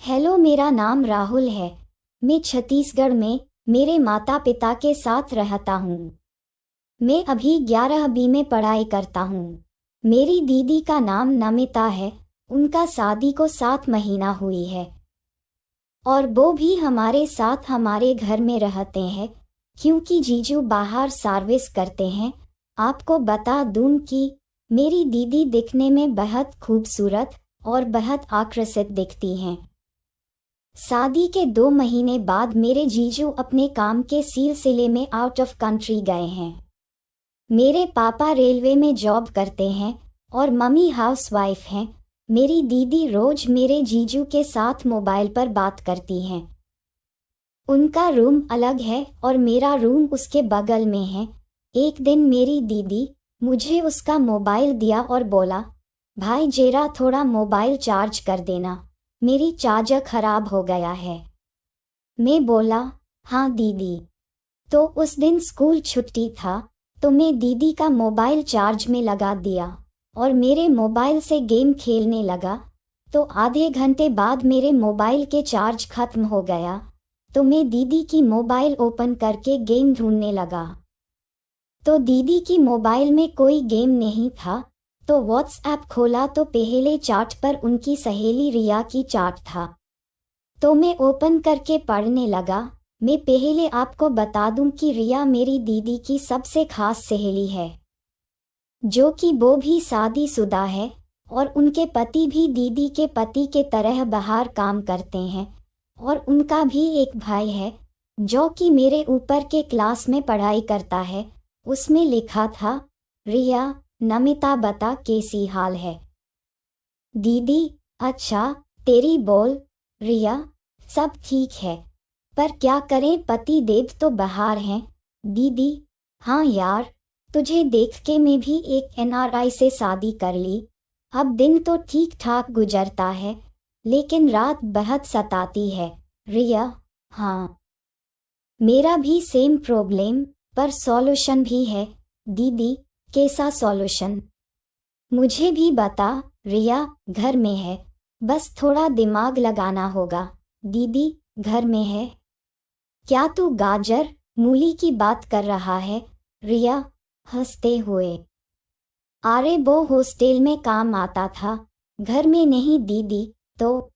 Hello, मेरा नाम राहुल है। मैं छत्तीसगढ़ में मेरे माता पिता के साथ रहता हूँ। मैं अभी 11वीं में पढ़ाई करता हूँ। मेरी दीदी का नाम नमिता है। उनका शादी को 7 महीना हुई है और वो भी हमारे साथ हमारे घर में रहते हैं क्योंकि जीजू बाहर सर्विस करते हैं। आपको बता दूं कि मेरी दीदी दिखने में बहुत खूबसूरत और बहुत आकर्षित दिखती हैं। शादी के 2 महीने बाद मेरे जीजू अपने काम के सिलसिले में आउट ऑफ कंट्री गए हैं। मेरे पापा रेलवे में जॉब करते हैं और मम्मी हाउसवाइफ हैं। मेरी दीदी रोज मेरे जीजू के साथ मोबाइल पर बात करती हैं। उनका रूम अलग है और मेरा रूम उसके बगल में है। एक दिन मेरी दीदी मुझे उसका मोबाइल दिया और बोला, भाई जेरा थोड़ा मोबाइल चार्ज कर देना, मेरी चार्जर खराब हो गया है। मैं बोला, हाँ दीदी। तो उस दिन स्कूल छुट्टी था तो मैं दीदी का मोबाइल चार्ज में लगा दिया और मेरे मोबाइल से गेम खेलने लगा। तो आधे घंटे बाद मेरे मोबाइल के चार्ज खत्म हो गया तो मैं दीदी की मोबाइल ओपन करके गेम ढूंढने लगा। तो दीदी की मोबाइल में कोई गेम नहीं था। तो व्हाट्सएप खोला तो पहले चार्ट पर उनकी सहेली रिया की चार्ट था। तो मैं ओपन करके पढ़ने लगा। मैं पहले आपको बता दूं कि रिया मेरी दीदी की सबसे खास सहेली है, जो कि वो भी शादीशुदा है और उनके पति भी दीदी के पति के तरह बाहर काम करते हैं और उनका भी एक भाई है जो कि मेरे ऊपर के क्लास में पढ़ाई करता है। उसमें लिखा था, रिया नमिता बता कैसी हाल है। दीदी, अच्छा तेरी बोल। रिया, सब ठीक है, पर क्या करें पति देव तो बाहर हैं। दीदी, हाँ यार, तुझे देख के मैं भी एक एनआरआई से शादी कर ली। अब दिन तो ठीक ठाक गुजरता है लेकिन रात बहुत सताती है। रिया, हाँ मेरा भी सेम प्रॉब्लम, पर सॉल्यूशन भी है। दीदी, कैसा सॉल्यूशन? मुझे भी बता। रिया, घर में है, बस थोड़ा दिमाग लगाना होगा। दीदी, घर में है? क्या तू गाजर मूली की बात कर रहा है? रिया, हंसते हुए, अरे वो हॉस्टल में काम आता था, घर में नहीं दीदी। तो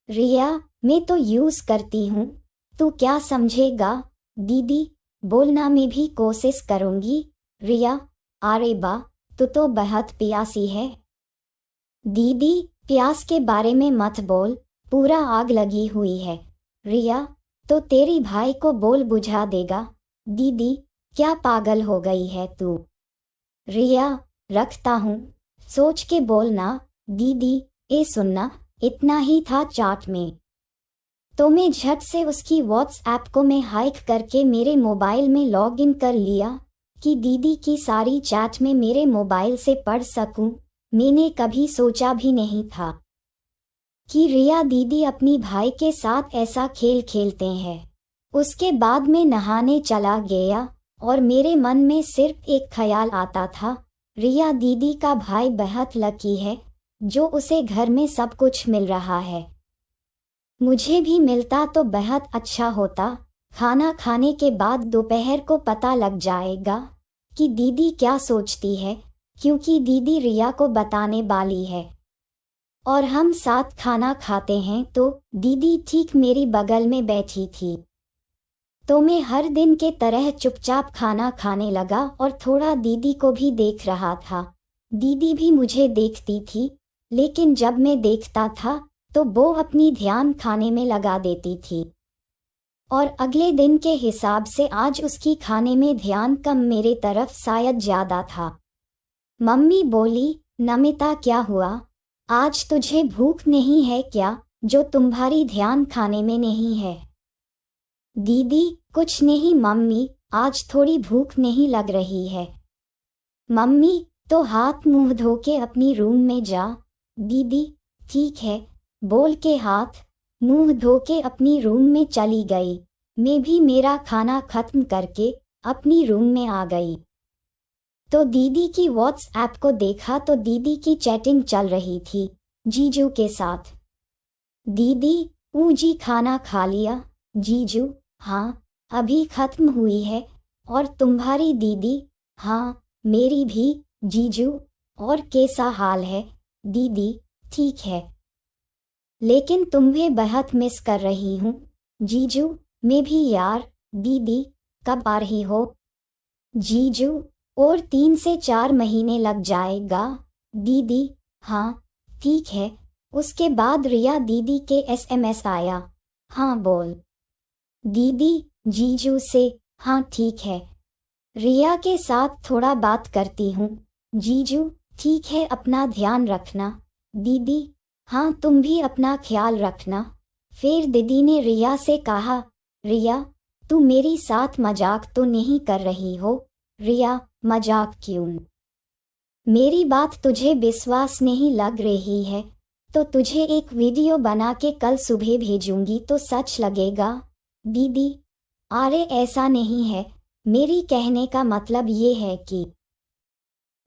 रिया, मैं तो यूज करती हूँ, तू क्या समझेगा। दीदी, बोलना मैं भी कोशिश करूँगी। रिया, अरे बा, तू तो बहुत प्यासी है। दीदी, प्यास के बारे में मत बोल, पूरा आग लगी हुई है। रिया, तो तेरी भाई को बोल बुझा देगा। दीदी, क्या पागल हो गई है तू। रिया, रखता हूँ, सोच के बोलना। दीदी, ए सुनना, इतना ही था चाट में। तो मैं झट से उसकी व्हाट्सएप को मैं हाइक करके मेरे मोबाइल में लॉग इन कर लिया कि दीदी की सारी चैट में मेरे मोबाइल से पढ़ सकूं। मैंने कभी सोचा भी नहीं था कि रिया दीदी अपनी भाई के साथ ऐसा खेल खेलते हैं। उसके बाद मैं नहाने चला गया और मेरे मन में सिर्फ एक ख्याल आता था, रिया दीदी का भाई बहुत लकी है जो उसे घर में सब कुछ मिल रहा है। मुझे भी मिलता तो बहुत अच्छा होता। खाना खाने के बाद दोपहर को पता लग जाएगा कि दीदी क्या सोचती है, क्योंकि दीदी रिया को बताने वाली है और हम साथ खाना खाते हैं। तो दीदी ठीक मेरी बगल में बैठी थी। तो मैं हर दिन के तरह चुपचाप खाना खाने लगा और थोड़ा दीदी को भी देख रहा था। दीदी भी मुझे देखती थी, लेकिन जब मैं देखता था तो वो अपनी ध्यान खाने में लगा देती थी और अगले दिन के हिसाब से आज उसकी खाने में ध्यान कम, मेरे तरफ शायद ज्यादा था। मम्मी बोली, नमिता क्या हुआ, आज तुझे भूख नहीं है क्या जो तुम्हारी ध्यान खाने में नहीं है। दीदी, कुछ नहीं मम्मी, आज थोड़ी भूख नहीं लग रही है। मम्मी, तो हाथ मुंह धो के अपनी रूम में जा। दीदी, ठीक है, बोल के हाथ मुंह धो के अपनी रूम में चली गई। मैं भी मेरा खाना खत्म करके अपनी रूम में आ गई। तो दीदी की व्हाट्सएप को देखा तो दीदी की चैटिंग चल रही थी जीजू के साथ। दीदी, जी खाना खा लिया जीजू? हाँ, अभी खत्म हुई है। और तुम्हारी दीदी? हाँ, मेरी भी जीजू। और कैसा हाल है दीदी? ठीक है, लेकिन तुम्हें बहुत मिस कर रही हूँ जीजू। मैं भी यार। दीदी, कब आ रही हो जीजू? और 3 से 4 महीने लग जाएगा दीदी। हाँ, ठीक है। उसके बाद रिया दीदी के एसएमएस आया। हाँ बोल दीदी जीजू से। हाँ ठीक है, रिया के साथ थोड़ा बात करती हूँ जीजू। ठीक है, अपना ध्यान रखना दीदी। हाँ, तुम भी अपना ख्याल रखना। फिर दीदी ने रिया से कहा, रिया, तू मेरी साथ मजाक तो नहीं कर रही हो? रिया, मजाक क्यों? मेरी बात तुझे विश्वास नहीं लग रही है तो तुझे एक वीडियो बना के कल सुबह भेजूंगी तो सच लगेगा दीदी। अरे ऐसा नहीं है, मेरी कहने का मतलब ये है कि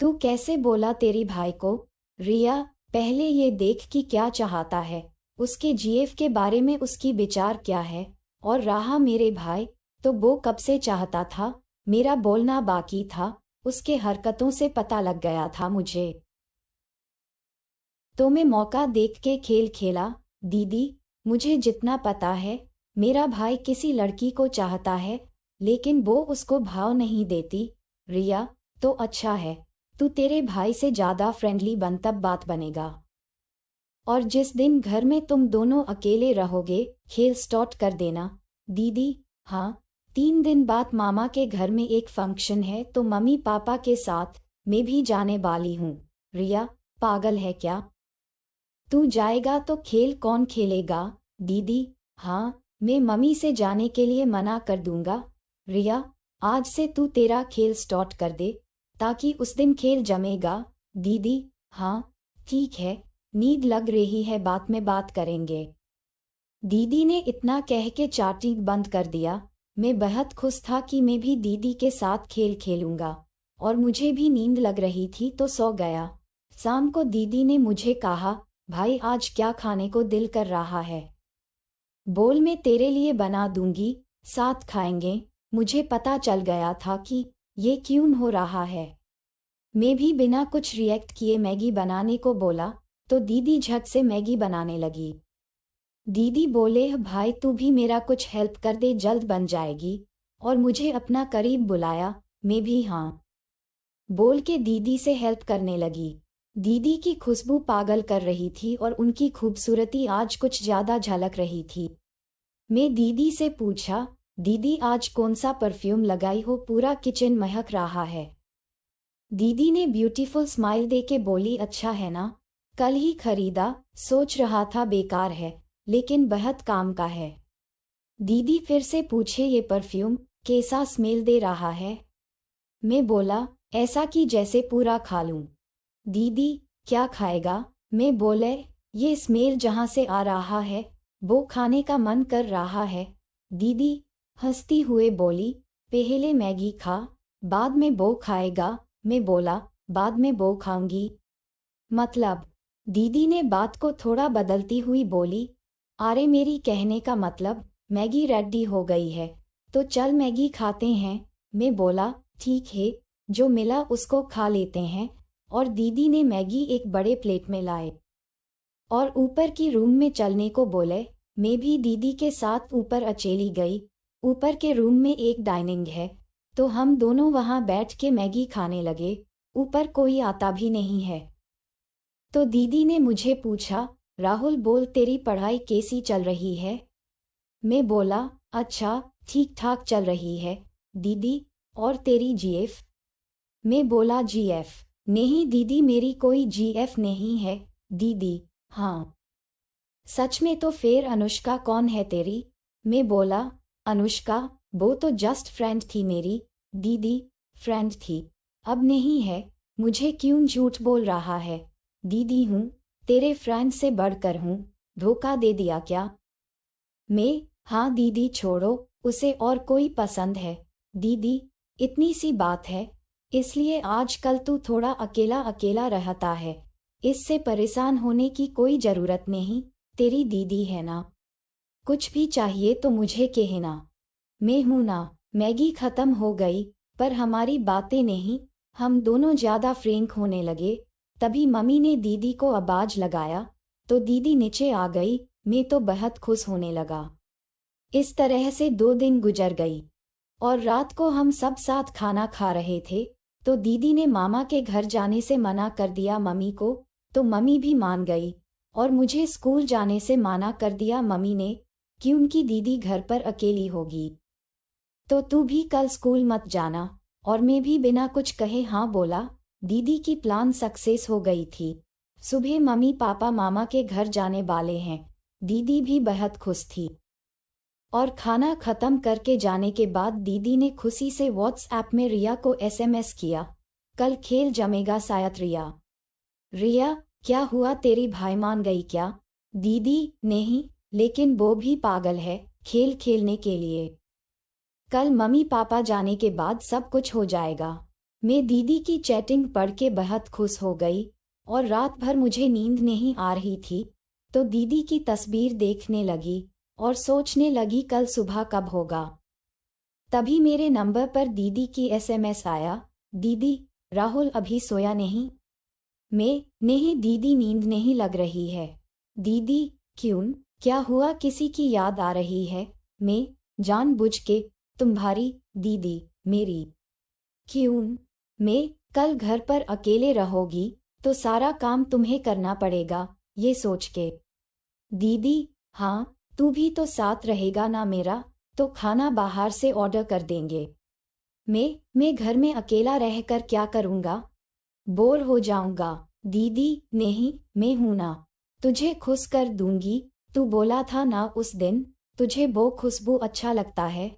तू कैसे बोला तेरी भाई को? रिया, पहले ये देख कि क्या चाहता है, उसके जीएफ के बारे में उसकी विचार क्या है। और रहा मेरे भाई, तो वो कब से चाहता था, मेरा बोलना बाकी था, उसके हरकतों से पता लग गया था मुझे। तो मैं मौका देख के खेल खेला दीदी। मुझे जितना पता है, मेरा भाई किसी लड़की को चाहता है, लेकिन वो उसको भाव नहीं देती। रिया, तो अच्छा है, तू तेरे भाई से ज्यादा फ्रेंडली बन, तब बात बनेगा। और जिस दिन घर में तुम दोनों अकेले रहोगे, खेल स्टार्ट कर देना दीदी। हाँ, 3 दिन बाद मामा के घर में एक फंक्शन है तो मम्मी पापा के साथ मैं भी जाने वाली हूँ। रिया, पागल है क्या? तू जाएगा तो खेल कौन खेलेगा दीदी? हाँ, मैं मम्मी से जाने के लिए मना कर दूंगा। रिया, आज से तू तेरा खेल स्टार्ट कर दे, ताकि उस दिन खेल जमेगा दीदी। हाँ ठीक है, नींद लग रही है, बाद में बात करेंगे। दीदी ने इतना कह के चार्टिंग बंद कर दिया। मैं बहुत खुश था कि मैं भी दीदी के साथ खेल खेलूंगा, और मुझे भी नींद लग रही थी तो सो गया। शाम को दीदी ने मुझे कहा, भाई आज क्या खाने को दिल कर रहा है? बोल, मैं तेरे लिए बना दूंगी, साथ खाएंगे। मुझे पता चल गया था कि ये क्यों हो रहा है। मैं भी बिना कुछ रिएक्ट किए मैगी बनाने को बोला तो दीदी झट से मैगी बनाने लगी। दीदी बोले, भाई तू भी मेरा कुछ हेल्प कर दे, जल्द बन जाएगी। और मुझे अपना करीब बुलाया। मैं भी हाँ बोल के दीदी से हेल्प करने लगी। दीदी की खुशबू पागल कर रही थी और उनकी खूबसूरती आज कुछ ज्यादा झलक रही थी। मैं दीदी से पूछा, दीदी आज कौन सा परफ्यूम लगाई हो, पूरा किचन महक रहा है। दीदी ने ब्यूटीफुल स्माइल दे के बोली, अच्छा है ना, कल ही खरीदा, सोच रहा था बेकार है, लेकिन बहुत काम का है। दीदी फिर से पूछे, ये परफ्यूम कैसा स्मेल दे रहा है? मैं बोला, ऐसा कि जैसे पूरा खा लूं। दीदी, क्या खाएगा? मैं बोले, ये स्मेल जहां से आ रहा है वो खाने का मन कर रहा है। दीदी हंसती हुए बोली, पहले मैगी खा, बाद में वो खाएगा। मैं बोला, बाद में वो खाऊंगी मतलब? दीदी ने बात को थोड़ा बदलती हुई बोली, अरे मेरी कहने का मतलब, मैगी रेडी हो गई है तो चल मैगी खाते हैं। मैं बोला, ठीक है, जो मिला उसको खा लेते हैं। और दीदी ने मैगी एक बड़े प्लेट में लाए और ऊपर की रूम में चलने को बोले। मैं भी दीदी के साथ ऊपर अकेली गई। ऊपर के रूम में एक डाइनिंग है तो हम दोनों वहां बैठ के मैगी खाने लगे। ऊपर कोई आता भी नहीं है। तो दीदी ने मुझे पूछा, राहुल बोल, तेरी पढ़ाई कैसी चल रही है? मैं बोला, अच्छा, ठीक ठाक चल रही है दीदी। और तेरी जीएफ? मैं बोला, जीएफ नहीं दीदी, मेरी कोई जीएफ नहीं है दीदी। हाँ, सच में? तो फिर अनुष्का कौन है तेरी? मैं बोला, अनुष्का वो तो जस्ट फ्रेंड थी मेरी दीदी। फ्रेंड थी, अब नहीं है। मुझे क्यों झूठ बोल रहा है दीदी? हूँ, तेरे फ्रेंड से बढ़कर हूँ। धोखा दे दिया क्या? मैं, हाँ दीदी, छोड़ो उसे, और कोई पसंद है दीदी? इतनी सी बात है, इसलिए आजकल तू थोड़ा अकेला अकेला रहता है। इससे परेशान होने की कोई जरूरत नहीं, तेरी दीदी है ना। कुछ भी चाहिए तो मुझे कहना। मैं हूं ना। मैगी खत्म हो गई, पर हमारी बातें नहीं, हम दोनों ज्यादा फ्रैंक होने लगे। तभी मम्मी ने दीदी को आवाज लगाया, तो दीदी नीचे आ गई। मैं तो बहुत खुश होने लगा। इस तरह से 2 दिन गुजर गई, और रात को हम सब साथ खाना खा रहे थे, तो दीदी ने मामा के घर जाने से मना कर दिया मम्मी को, तो मम्मी भी मान गई, और मुझे स्कूल जाने से मना कर दिया मम्मी ने, कि उनकी दीदी घर पर अकेली होगी। तो तू भी कल स्कूल मत जाना। और मैं भी बिना कुछ कहे हाँ बोला। दीदी की प्लान सक्सेस हो गई थी। सुबह मम्मी पापा मामा के घर जाने वाले हैं। दीदी भी बहुत खुश थी। और खाना खत्म करके जाने के बाद दीदी ने खुशी से व्हाट्सएप में रिया को एसएमएस किया, कल खेल जमेगा शायद रिया। रिया, क्या हुआ, तेरी भाई मान गई क्या? दीदी, नहीं, लेकिन वो भी पागल है खेल खेलने के लिए। कल मम्मी पापा जाने के बाद सब कुछ हो जाएगा। मैं दीदी की चैटिंग पढ़ के बहुत खुश हो गई, और रात भर मुझे नींद नहीं आ रही थी, तो दीदी की तस्वीर देखने लगी और सोचने लगी कल सुबह कब होगा। तभी मेरे नंबर पर दीदी की एसएमएस आया, दीदी, राहुल अभी सोया नहीं? मैं, नहीं दीदी, नींद नहीं लग रही है। दीदी, क्यों, क्या हुआ, किसी की याद आ रही है? मैं, जानबूझ के, तुम्हारी, दीदी, मेरी। क्यों? मैं, कल घर पर अकेले रहोगी तो सारा काम तुम्हें करना पड़ेगा, ये सोच के। दीदी, हाँ, तू भी तो साथ रहेगा ना मेरा, तो खाना बाहर से ऑर्डर कर देंगे। मैं घर में अकेला रहकर क्या करूँगा? बोर हो जाऊंगा। दीदी, नहीं, मैं हूं ना, तुझे खुश कर दूंगी। तू बोला था ना उस दिन, तुझे वो खुशबू अच्छा लगता है।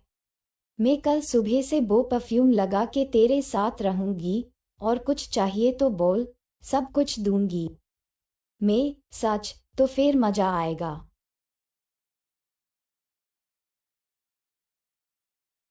मैं कल सुबह से वो परफ्यूम लगा के तेरे साथ रहूंगी, और कुछ चाहिए तो बोल, सब कुछ दूंगी। मैं, सच, तो फिर मजा आएगा।